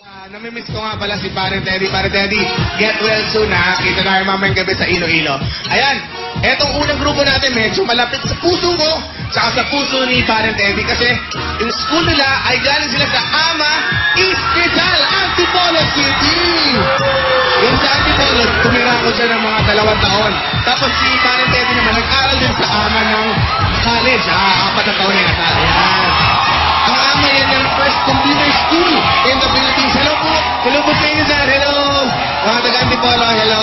Namimiss ko nga pala si Pare Teddy. Pare Teddy, get well soon ha. Kita tayo mamayang gabi sa Iloilo. Ayan, etong unang grupo natin medyo malapit sa puso ko, saka sa puso ni Pare Teddy kasi yung school nila ay galing sila sa Ama East Rizal, Antipolo City. Yung sa Antipolo, tumira ko siya ng mga 2 taon. Tapos si Pare Teddy naman nag-aral din sa Ama ng college. 4 na taon yata. Ayan. Ang Ama yan yung first computer school in the Philippines. Hello po. Hello po sa inyo, sir. Hello. Mga taga-Antipolo. Hello.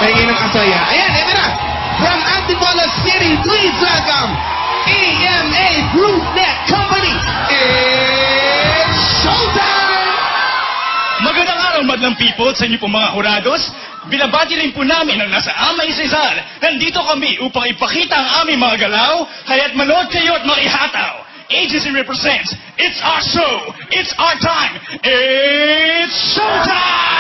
Pahingi ng asoya. Ayan, ito na. From Antipolo City, please welcome EMA Group Net Company. It's showtime! Magandang araw, madlang people, sa inyo pong mga hurados. Binabati rin po namin ang nasa Amay Rizal. Nandito kami upang ipakita ang aming mga galaw, kaya't manood kayo at makihataw. Agency represents, it's our show, it's our time, it's showtime!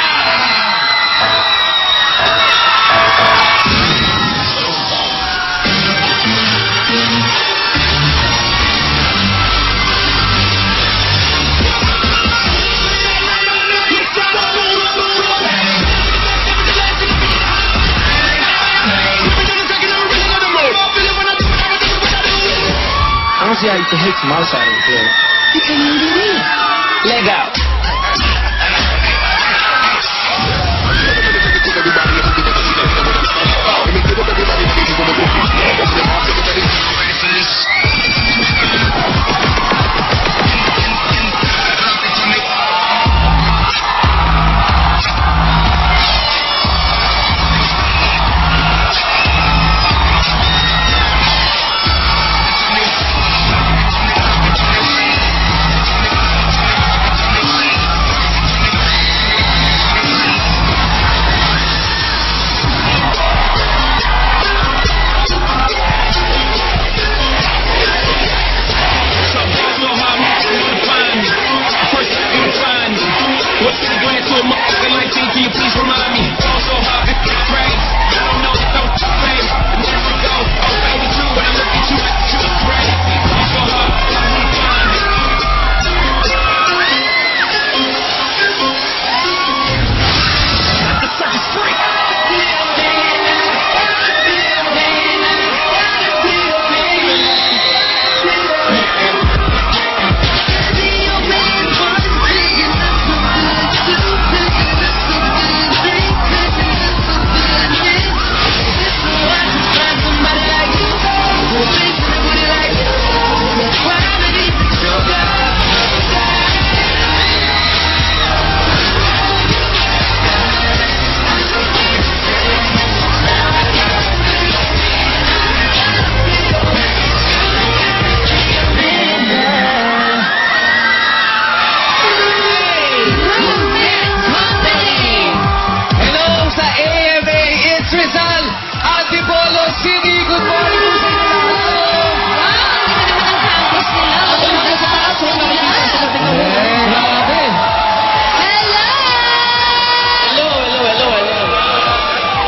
I don't see how you can hate some outsiders here. You can eat it in. Leg out.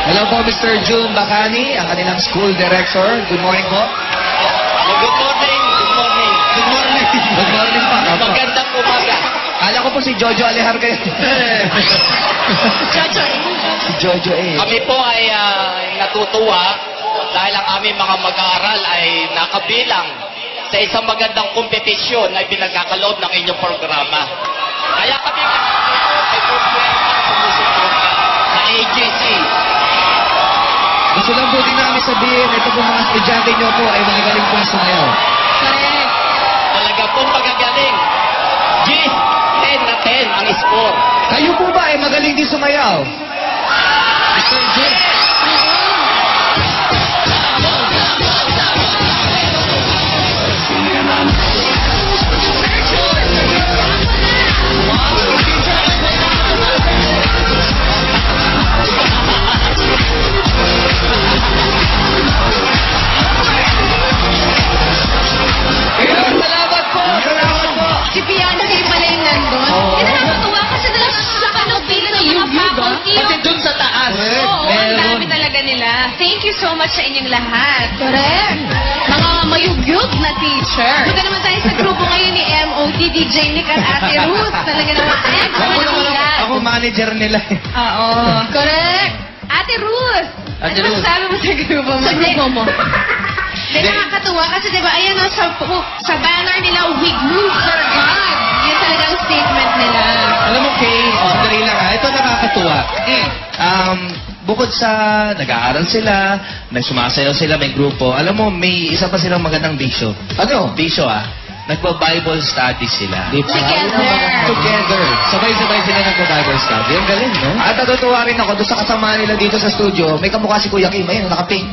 Hello po, Mr. June Bacani, ang kanilang school director. Good morning po. Good morning. Good morning. Good morning. Good morning pa. Magandang umaga. Kala ko po si Jojo Alejandro kayo. Jojo. Si Jojo eh. Kami po ay natutuwa dahil ang aming mga mag-aaral ay nakabilang sa isang magandang kompetisyon na pinagkakaloob ng inyong programa. Kaya kami ay sa agency. Gusto lang po din namin sabihin, ito po mga estudyante nyo po ay magagaling po sumayaw. Correct. Talaga pong magagaling. 10 na 10 ang score. Kayo po ba ay magaling din sumayaw? Mr. June. Salamat po! Salamat po! Si Piano kayo pala yung nandun. Oo. Nakakatuwa kasi talaga sa kanupila ng mga faculty. Pati dun sa taas. Oo, ang Meron. dami talaga nila. Thank you so much sa inyong lahat. Correct. Mga mayugyug na teacher. Punta naman tayo sa grupo ngayon ni MOTD. DJ Nick at Ate Ruth. Talaga naman. Ayan, Ako manager nila eh. Oo. Correct. Ate Ruth. Ate Ano Ruth. masasabi mo sa grupo mo? Sa grupo mo. Hindi, nakakatuwa kasi diba, ayan o, sa banner nila, we grew for God. Yun talagang statement nila. Alam mo, Kay, sandali lang ha. Ito nakakatuwa. Bukod sa nag-aaral sila, may sumasayaw sila, may grupo, alam mo, may isa pa silang magandang bisyo. Ano? Bisyo Nagpa-Bible studies sila. Together. Sabay-sabay sila nagpa-Bible study. Ang galing, no? At natutuwa rin ako doon sa kasama nila dito sa studio. May kamukha si Kuya Kim. Ayun, naka-pink.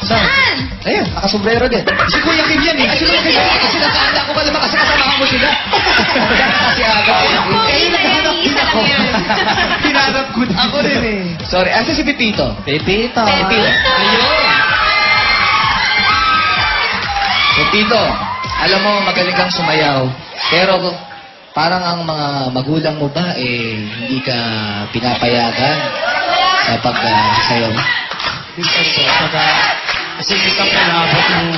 Saan? Ayun, nakasombrero din. Si Kuya Kim yan eh. Kasi nagkakala ko ba naman kasi kasama mo sila. Kasi agad. Isa lang yan. Pinarap ko na ako rin eh. Sorry, asa si Pepito? Pepito. Pepito, alam mo, magaling kang sumayaw. Pero parang ang mga magulang mo ba, hindi ka pinapayagan sa pagsasayaw mo? Minsan po, kasi minsan po naabot ng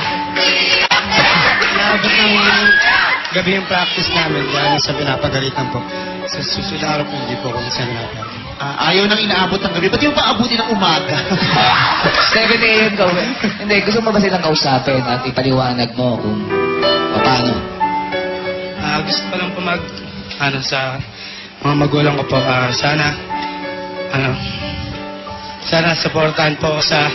gabi yung practice namin dahil sa pinapagalitan po. Sa susunod araw po, hindi po ako minsan pinapagalitan. Ayaw nang inaabot ng gabi. Ba't yung paabuti ng umaga? 7 a.m. gawin. Hindi, gusto mo ba silang kausapin at ipaliwanag mo kung paano? Gusto ko lang po sa mga magulang ko po, sana supportahan po ako sa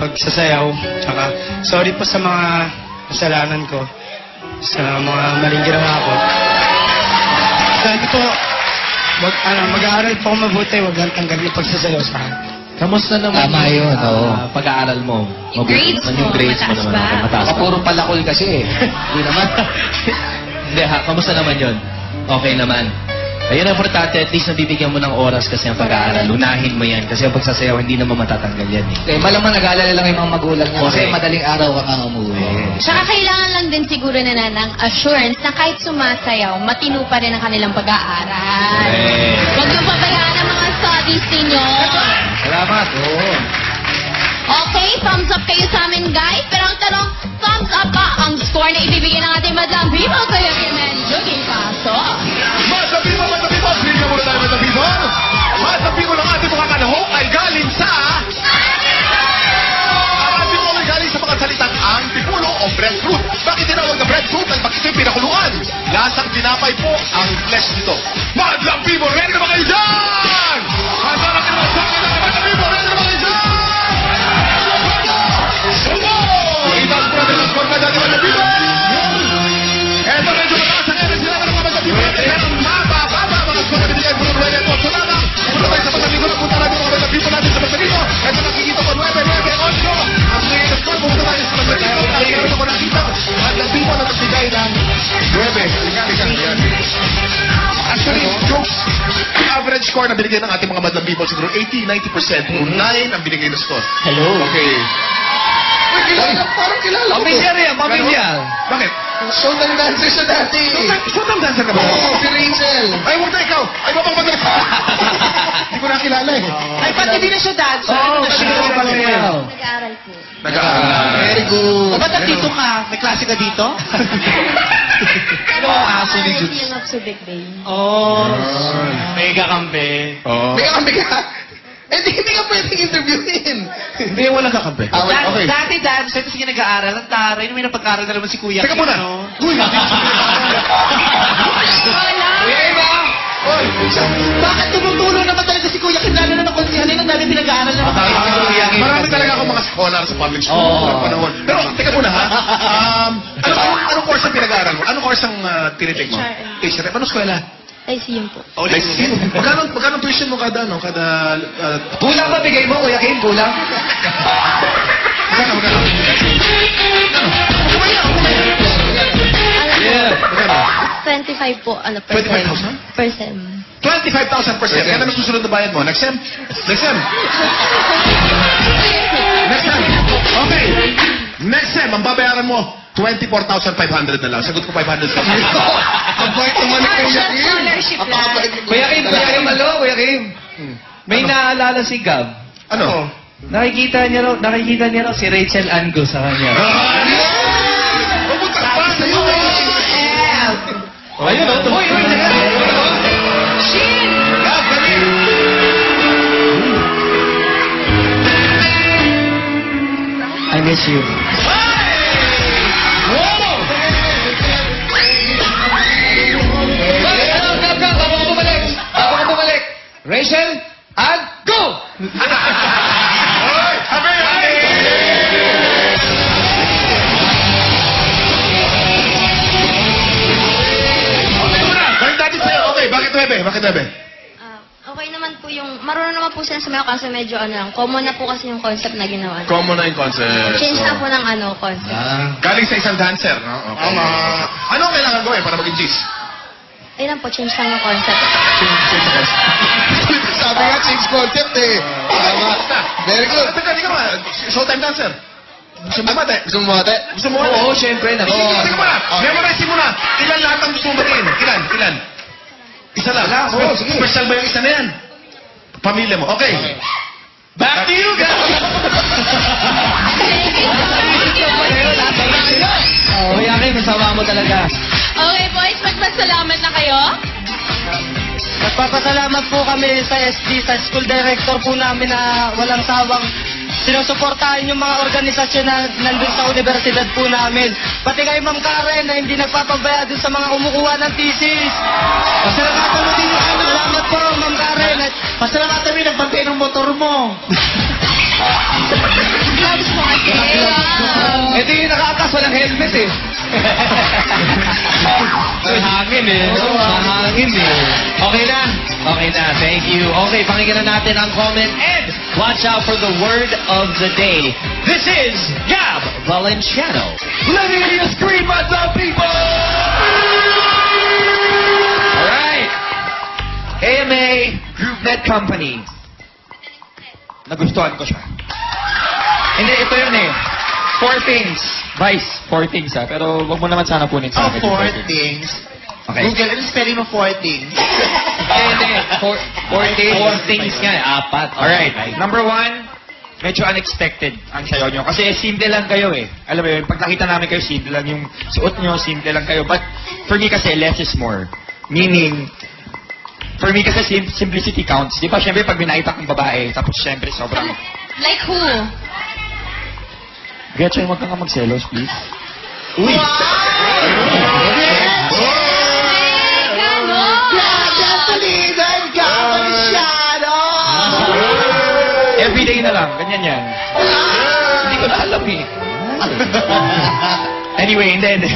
pagsasayaw. Tsaka, sorry po sa mga kasalanan ko, sa mga maling ginawa ko. Dahil po, mag-aaral po ako mabuti, huwag lang tanggal yung pagsasayaw sa akin. Kamusta naman? Tama yun, oo. Pag-aaral mo. Yung grades mo, yung grades mo mataas naman. ba? Mataas ba? Puro palakol kasi eh. Hindi naman. Hindi ha, kamusta naman yun? Okay naman. Ayun ang importante, at least nabibigyan mo ng oras kasi ang pag-aaral. Unahin mo yan kasi ang pagsasayaw hindi naman matatanggal yan eh. Malamang nag-aalala lang yung mga magulang niya kasi madaling araw ka nga umuwi. Tsaka kailangan lang din siguro na ng assurance na kahit sumasayaw, matino pa rin ang kanilang pag-aaral. Huwag yung pabayaan ang mga studies ninyo. Salamat, oo. Okay, thumbs up kayo sa amin, guys. Pero ang tanong, thumbs up ba ang score na ibibigay ng ating Madlang People? Kaya joking paso. Masabi mo, bigyan mo na tayo masabi mo. Masabi mo ng ating mga kanahok ay galing sa... Masabi mo ay galing sa mga salitang antipulo o breadfruit. Bakit tinawag na breadfruit? At bakit ito'y pinakuluan? Lasang tinapay po ang flesh nito. Madlang People, ready na ba kayo dyan? Madlang People, ready na ba kayo dyan? Sumo! Ibang protests ko na dati Madlang People! Eto medyo mataas ang energy naman ng mga Madlang People. Pero mababa mga score na binigay po ng Rene po. So lamang, punta tayo sa Madlang People. Punta natin mga Madlang People natin sa Madlang People. Eto nakikita ko 9-9-8. Ang ngayon na score, pumunta tayo sa Madlang People. Meron ako nakita Madlang People na nagbigay ng 9. Actually, yung average score na binigay ng ating mga Madlang People siguro 80-90%. 9 ang binigay na score. Hello. Okay. Parang kilala ko. Pamilyar yan, pamilyar. Bakit? Showtime dancer siya dati. Showtime dancer ka ba? Oo, si Rachel. Ay, huwag na ikaw! Ay, babang madali! Hindi ko nakilala eh. Ay, pati din na siya dancer. Oo, siya sayaw. Nag-aaral po. Nag-aaral. Very good. Ba't nandito ka? May klase ka dito? Ano ang aso ni Jules? Yung of Subic Bay. Oh, may kakampi. Oo. May kakampi ka. Hindi ka pwedeng interviewin. Hindi, walang kakampi. Okay. Dati dancer, kasi nag-aaral. Ang taray, may napag-aaral na naman si Kuya. Teka muna. Uy! Kuya Iba! Uy! Bakit tumutulong naman talaga si Kuya Kim? Lalo na ng konsyali ng dami pinag-aaral na Marami talaga akong mga scholar sa public school. Oo. Panahon. Pero, teka muna ha. Anong course ang pinag-aaral mo? Anong course ang tinitake mo? HRM. Anong eskwela? ICU po. Oh, ICU. Magkano tuition mo kada, Kulang ba bigay mo, Kuya Kim? Kulang? Magkano? Yeah. 25 po, per 25,000? Per sem. 25,000 per sem. Yan ang susunod na bayad mo. Next sem? Next sem? Next sem? Okay. Next sem, ang babayaran mo, 24,500 na lang. Sagot ko 500. Ang bait naman ni Kuya Kim. Scholarship lang. Kuya Kim, alo, Kuya Kim. May naalala si Gab. Ano? Nakikita niya raw si Rachel Ango sa kanya. Pumunta ka pa sa'yo eh. Ayun, miss you. Bago ka bumalik. Rachel, and go! Bakit Bebe? Okay naman po yung, marunong naman po sila sumayaw kasi medyo common na po kasi yung concept na ginawa. Common na yung concept. Change na po ng concept. Galing sa isang dancer, no? Okay. Ano ang kailangan gawin para maging cheese? Ayun lang po, change lang yung concept. Sabi nga, change concept eh. Tama. Very good. Teka, showtime dancer. Gusto mo mate? Gusto mo mate? Gusto mo mate? Oo, syempre. Tingnan mo na. Memorize mo na. Ilan lahat ang gusto mo batiin? Ilan? Isa lang. Oo, sige. Special ba yung isa na yan? Pamilya mo. Okay. Back to you guys! Oh, Yaki, masama mo talaga. Okay, boys, magpasalamat na kayo. Nagpapasalamat po kami sa SD, sa school director po namin na walang sawang sinusuportahan yung mga organisasyon na nandun sa universidad po namin. Pati kay Ma'am Karen na hindi nagpapabaya dun sa mga kumukuha ng thesis. Pasalamatan mo din. Salamat po, Ma'am Karen. Pasalamatan mo yung nagbantay ng motor mo. Ito yung nakaatas, walang helmet eh. Mahangin eh. Mahangin eh. Okay na. Thank you. Okay, pakinggan na natin ang comment and watch out for the word of the day. This is Gab Valenciano. Let me hear you scream at the people! Alright. AMA Group Net Company. Nagustuhan ko siya. Hindi, ito yun eh. 4 things. Vice, 4 things ha. Pero wag mo naman sana punin sa akin. 4 things. Okay. Google, ano spelling mo 4 things? Hindi, 4 things nga eh. 4. Alright. Number 1, medyo unexpected ang sayo nyo. Kasi simple lang kayo eh. Alam mo yun, pag nakita namin kayo, simple lang yung suot nyo, simple lang kayo. But for me kasi, less is more. Meaning, for me kasi simplicity counts. Di ba, syempre pag binakita kong babae, tapos syempre sobrang... Like who? Gretchen, huwag kang magselos, please. Uy! Everyday na lang, ganyan yan. Hindi ko na alam eh. Anyway, and then,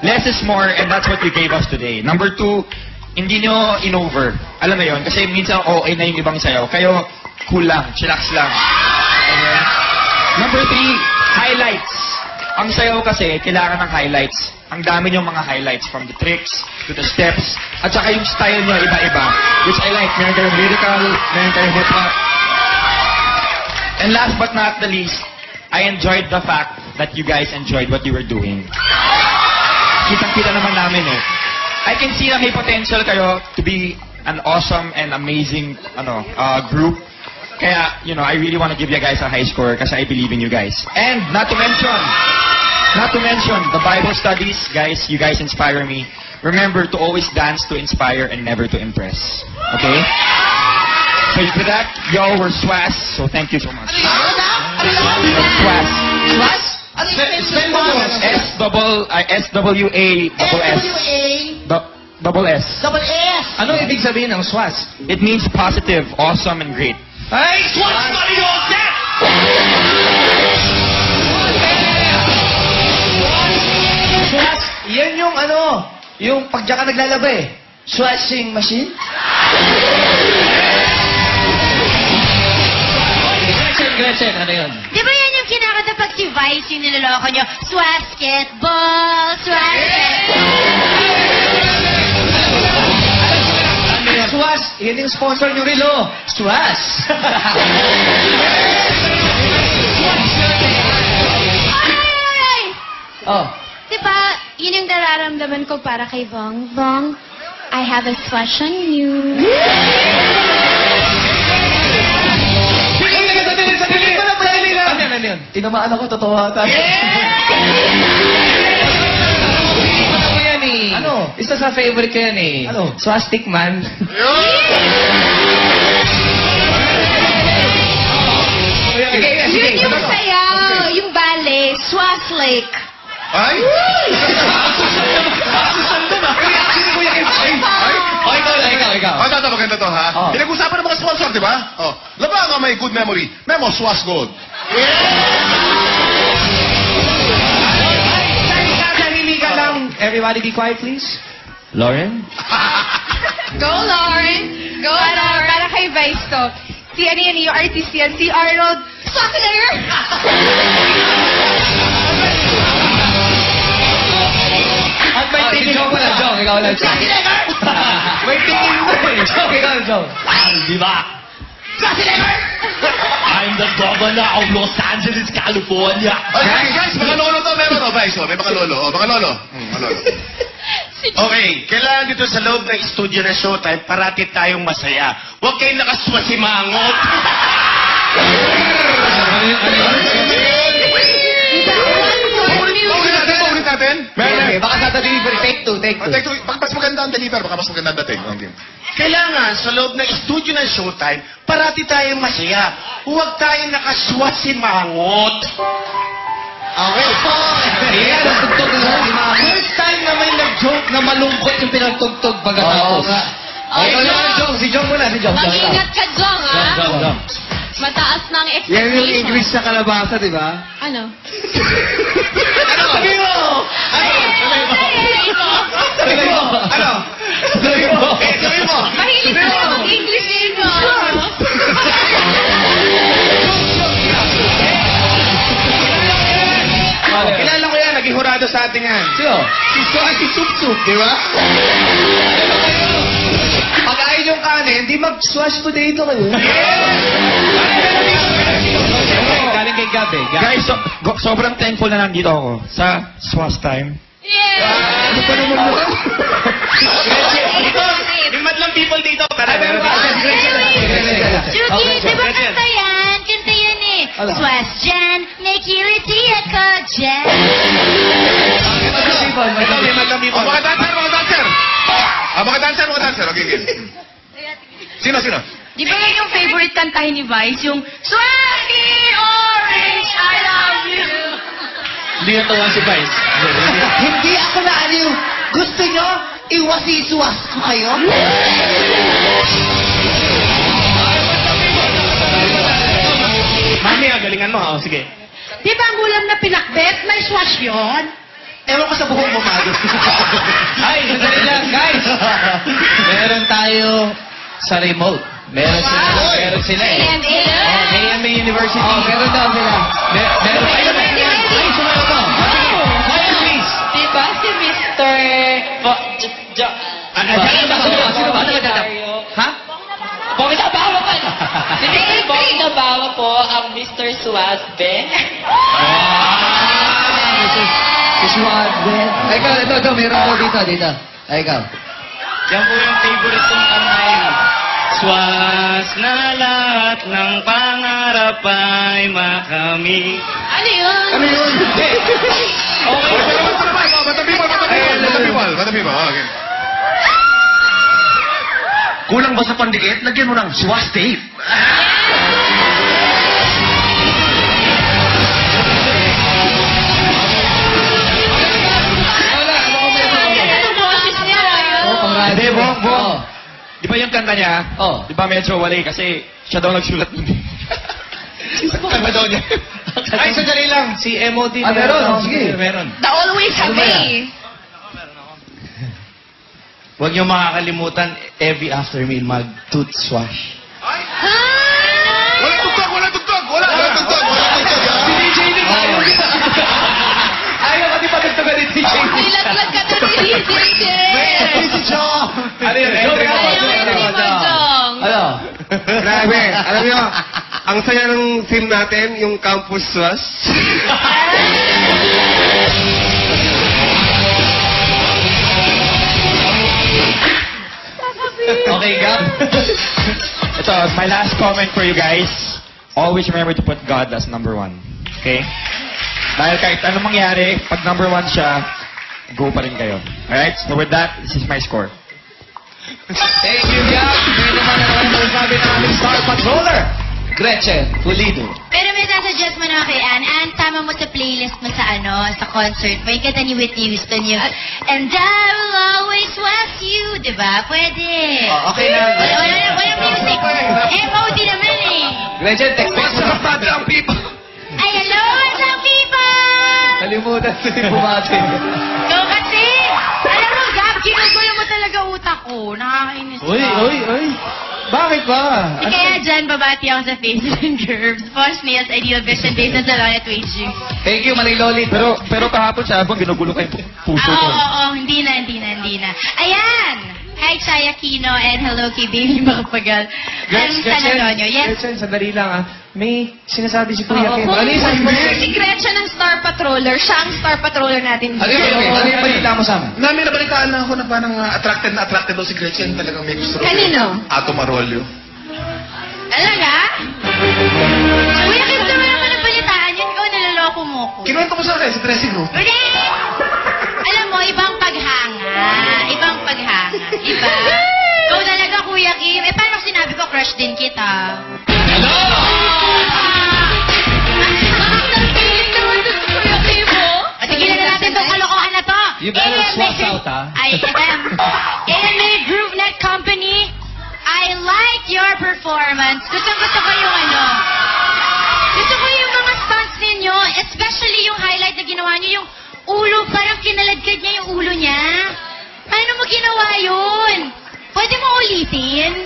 less is more, and that's what you gave us today. Number 2, hindi nyo in-over. Alam mo yun, kasi minsan okay na yung ibang sayaw. Kayo, cool lang, chillax lang. Okay. Number 3, highlights. Ang sayaw kasi, kailangan ng highlights. Ang dami yung mga highlights, from the tricks to the steps, at saka yung style nyo iba-iba, which I like. Meron kayong lyrical, meron kayong hip-hop. And last but not the least, I enjoyed the fact that you guys enjoyed what you were doing. Kitang-kita naman namin eh. I can see na may potential kayo to be an awesome and amazing group. Kaya, I really want to give you guys a high score kasi I believe in you guys. And not to mention, the Bible studies, guys, you guys inspire me. Remember to always dance to inspire and never to impress. Okay? So for that, y'all were SWAS, so thank you so much. SWAS. SWAS? Spell mo. S-W-A-S-S. Double S. Double S. Ano ibig sabihin ng SWAS? It means positive, awesome, and great. Ay, SWAS! SWAS, yan yung yung pag ka naglalaba eh. Swashing machine? Gretchen, ano yun? Di ba yan yung kinakanta pag si Vice yung niloloko nyo? Swasketball, SWAS, yan yung sponsor nyo rin, SWAS. Ay! Oh. Di ba, yun yung nararamdaman ko para kay Bong. Bong, I have a swash on you. Ano yun? Tinamaan ako, totoo ata. Ano yan eh? Ano? Isa sa favorite ko yan eh. Ano? Swastik man. Yun yung sayaw, yung balance. Swas Lake. Ay! Ikaw. Ito, maganda to, ha? Oh. Pinag-usapan ng mga sponsor, di ba? Oh. Labang ang may good memory. Memo, Swas Gold. Tahimikan lang. Everybody be quiet, please. Lauren? Go, Lauren. Go, Lauren. Para kay Vice to. Si yung artist yan. Si Arnold Schwarzenegger. At may tingin mo na, Jong. Ikaw lang, Jong. May tingin mo eh. Jong, ikaw, Jong. Di ba? I'm the governor of Los Angeles, California. Guys, mga lolo to, meron to, Vice. May mga lolo. Mga lolo. Mga lolo. Okay, kailangan dito sa loob ng studio na Showtime, parati tayong masaya. Huwag kayong nakaswasimangot. Ulit natin. Okay, baka sasabihin ko, take two. Mas maganda ang deliver, baka mas maganda ang dating. Kailangan sa loob ng studio ng Showtime, parati tayong masaya. Huwag tayong nakaswasimangot. Okay. Yan, nagtugtog na. First time na may nag-joke na malungkot yung pinagtugtog pagkatapos. Okay, ikaw naman, Jong. Si Jong muna, si Jong. Mag-ingat ka, Jong, ha? Jong. Mataas na ang expectation. Yan yung English sa kalabasa, di ba? Ano? Ano? Sabi mo! Sabi mo! Ano? Sabi mo! Sabi mo! Mahilig ka na mag-English din mo. Kilala ko yan, naging hurado sa ating yan. Sino? Si Sup Sup, di ba? Pag ayaw yung kanin, di mag-swash potato kayo. Galing kay Gabi. Guys, sobrang thankful na nandito ako sa Swas Time. Yeah! Ano pa naman mo? Yung madlang people dito, tara. Chucky, di ba kanta yan? Kanta yan eh. Swas dyan, may kiliti ako dyan. Mga dancer! Mga dancer. Okay, okay. Sino? Di ba yan yung favorite kantahin ni Vice? Yung Sweaty Orange, I love you. Hindi na tawa si Vice. Hindi ako naaliw. Gusto nyo, iwasiswas ko kayo? Mami, galingan mo. Oh, sige. Di ba ang ulam na pinakbet? May swash yun? Ewan ko sa buhok mo, Mago. Ay, sandali lang, guys. Meron tayo sa remote. Meron sila eh. AMA University. Oh, meron daw sila. Meron. Ay, sumayo ko. Sumayo, please. Di ba si Mr. Sino ba? Ha? Pong Nabawa pa! Si Pong Nabawa po ang Mr. Suazbe. Ito, meron ko dito. Ay, ikaw. Yan po yung favorite kong kamay. Swas na lahat ng pangarap ay makamit. Ano yun? Bata people. Okay. Kulang ba sa pandikit? Lagyan mo ng Swas tape. Anong boses niya? Hindi, Bong. Di ba yung kanta niya? Oh. Di ba medyo wali kasi siya daw nagsulat nun. Ano daw niya? Ay, sandali lang. Si MOD. meron. Sige. Meron. The always have me. Huwag niyo makakalimutan every after meal mag-tooth swash. Walang tugtog. Si DJ din tayo. Ayaw ka di pa nagtugan ni DJ. Nilaglag ka na ni DJ. Si Chong. Ano yun? Ano? Grabe. Alam niyo, ang saya ng theme natin, yung Campus Swas. Okay, Gab. Ito, my last comment for you guys. Always remember to put God as number one. Okay? Dahil kahit anong mangyari, pag number one siya, go pa rin kayo. Alright? So with that, this is my score. Thank you, Gab. Ngayon naman ang sabi ng aming Star Patroller. Gretchen Pulido. Pero may sasuggest mo naman kay Anne. Anne, tama mo sa playlist mo sa sa concert. May kanta ni Whitney Houston yung And I will always want you. Diba? Pwede. Oh, okay na. Walang music. MOD naman eh. Gretchen, text me. What's up, ang people? Ay, hello, what's up, people? Kalimutan ko yung bumati. Ikaw kasi. Alam mo, Gab, ginugulo mo talaga utak ko. Nakakainis ka. Uy. Bakit ba? Kaya dyan, babati ako sa Faces and Curves. Boss Nails, Ideal Vision, based on Salon at Wage You. Thank you, Maling Loli. Pero kahapon sa abang, ginugulo ko yung puso ko. Oo, hindi na. Ayan! Hi, Chaya Aquino, and hello kay Baby Makapagal. San Antonio. Yes. Gretchen, sandali lang May sinasabi si Kuya Kim. Kung Ano yung sabi mo? si Gretchen ang Star Patroller, siya ang Star Patroller natin. Ano yung balita mo, Sam? Namin nabalitaan na ako na parang attracted daw si Gretchen. Talagang may gusto. Kanino? Ato Marolio. Talaga? Kuya Kim, naman naman ang balitaan yun. Ikaw, naloloko mo ko. Kinuwento ko sa akin sa dressing room. Hindi! Alam mo, ibang paghanga. Iba. Ikaw talaga, Kuya Kim. Paano sinabi ko, crush din kita? Hello! Kuya Kim, oh. Tigilan na natin itong kalokohan na to. You better swap out, I am. AMA GrooveNet Company, I like your performance. Gusto ko yung Gusto ko yung mga stunts ninyo, especially yung highlight na ginawa niyo, yung ulo, parang kinaladkad niya yung ulo niya. Paano mo ginawa yun? Pwede mo ulitin?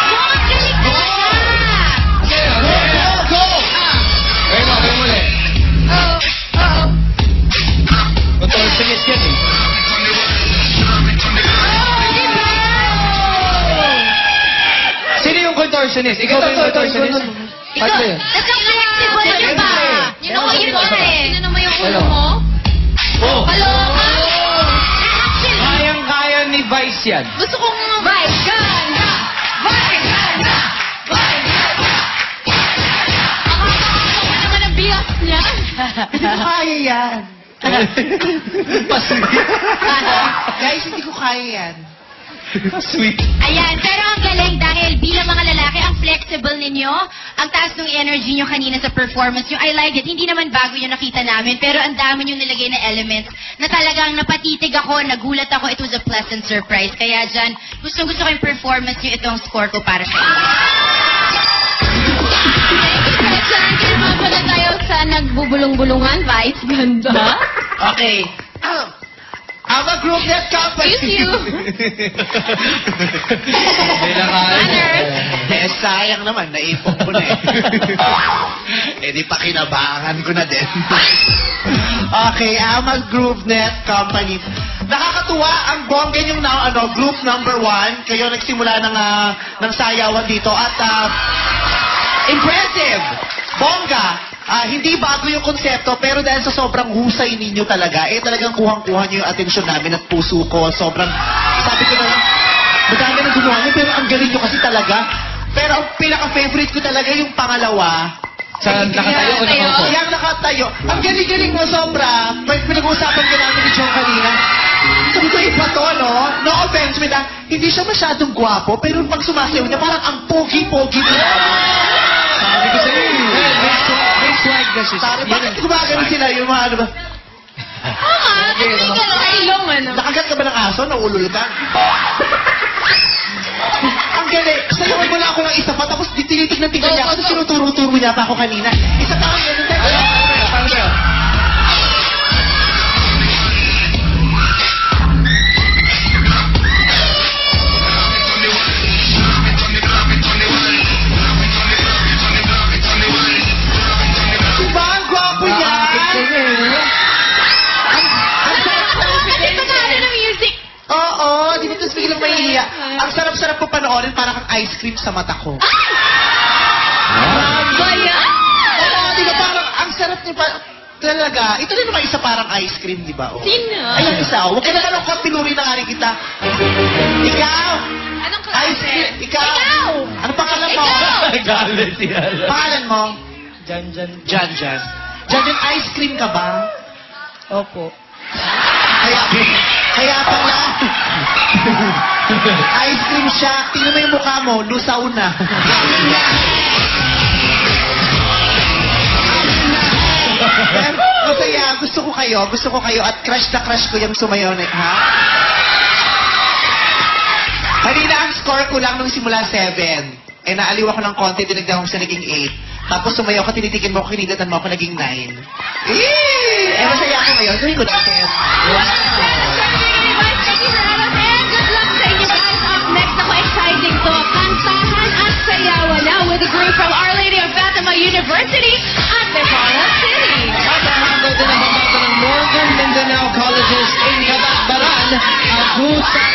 Mukhang galing talaga. Go! Kayo ulit. Contortionist yan eh. Sino yung contortionist? Ikaw ba yung contortionist? Ikaw, nagka-flexible ka ba? Yun mo yung ulo mo? Kaloka? Kayang-kaya ni Vice yan. Gusto kong Vice ganda! Akakakawa naman ang biyak niya. Hindi ko kaya yan. Pasweet. Guys, hindi ko kaya yan. Pasweet. Ayan, pero ang galing dahil bilang mga lalaki, ang flexible ninyo, ang taas ng energy nyo kanina sa performance nyo. I like it. Hindi naman bago yung nakita namin, pero ang dami nyo nilagay na elements na talagang napatitig ako, nagulat ako. It was a pleasant surprise. Kaya dyan, gusto ko yung performance nyo. Itong score ko para sa inyo. Kaya pala tayo sa nagbubulong-bulungan, Vice. Ganda. Okay. I'm a GrooveNet Company. Excuse you. Eh, sayang naman, naipon ko na eh. Di pa kinabangan ko na din. Okay, I'm a GrooveNet Company. Nakakatuwa ang bongga yung group number 1. Kayo nagsimula ng sayawan dito at impressive! Bongga! Hindi bago yung konsepto, pero dahil sa sobrang husay ninyo talaga, talagang kuhang-kuha nyo yung atensyon namin at puso ko. Sobrang, sabi ko na lang, madami na gumawa nyo, pero ang galing nyo kasi talaga. Pero ang pinaka-favorite ko talaga yung pangalawa. Sa nakatayo o nakaupo? Yung nakatayo. Ang galing-galing mo, sobra. Pinag-uusapan ko namin ni John kanina. Sabi ko, iba to, no? No offense, hindi siya masyadong gwapo, pero pag sumasayaw niya, parang ang pogi-pogi niya. Sabi ko sa'yo, may swag na siya. Bakit gumagano sila yung mga ano ba? Nakagat ka ba ng aso? Naulol ka? Ang galing. Sayawan mo na ako ng isa pa, tapos tinitignan niya ako, tapos sinuturo-turo niya pa ako kanina. Isa pa ako ganun. Paano ba? Diba? Ang gwapo niya! Oo, di ba tapos biglang mahihiya. Ang sarap-sarap ko panoorin, parang kang ice cream sa mata ko. Oo, di ba parang ang sarap niya pa. Talaga, ito rin naman isa parang ice cream, di ba? Sino? Ayun isa, huwag ka na kalungkot, pinuri na nga rin kita. Ikaw! Anong klase? Ice cream, ikaw! Ano pangalan mo? Galit yan. Pangalan mo? Jan. Jan. Jan, ice cream ka ba? Opo. Kaya, Kaya pala, ice cream siya. Tingnan mo yung mukha mo, lusaw na. Masaya, gusto ko kayo at crush na crush ko yung sumayaw na, ha? Kanina ang score ko lang nung simula 7. Eh, naaliw ako ng konti, dinagdahan ko sa naging 8. Tapos sumayaw ka, tinitikin mo ako, kinidatan mo ako, naging 9. Eh, masaya ako ngayon. Gawin ko na 10. Thank you for all of and good luck sa inyo guys. Up next ako, exciting to. Kantahan at sayawan na with a group from Our Lady of Fatima University at Bacolod City. At ang din ang pambato ng Northern Mindanao Colleges in Cabacbaran at Busan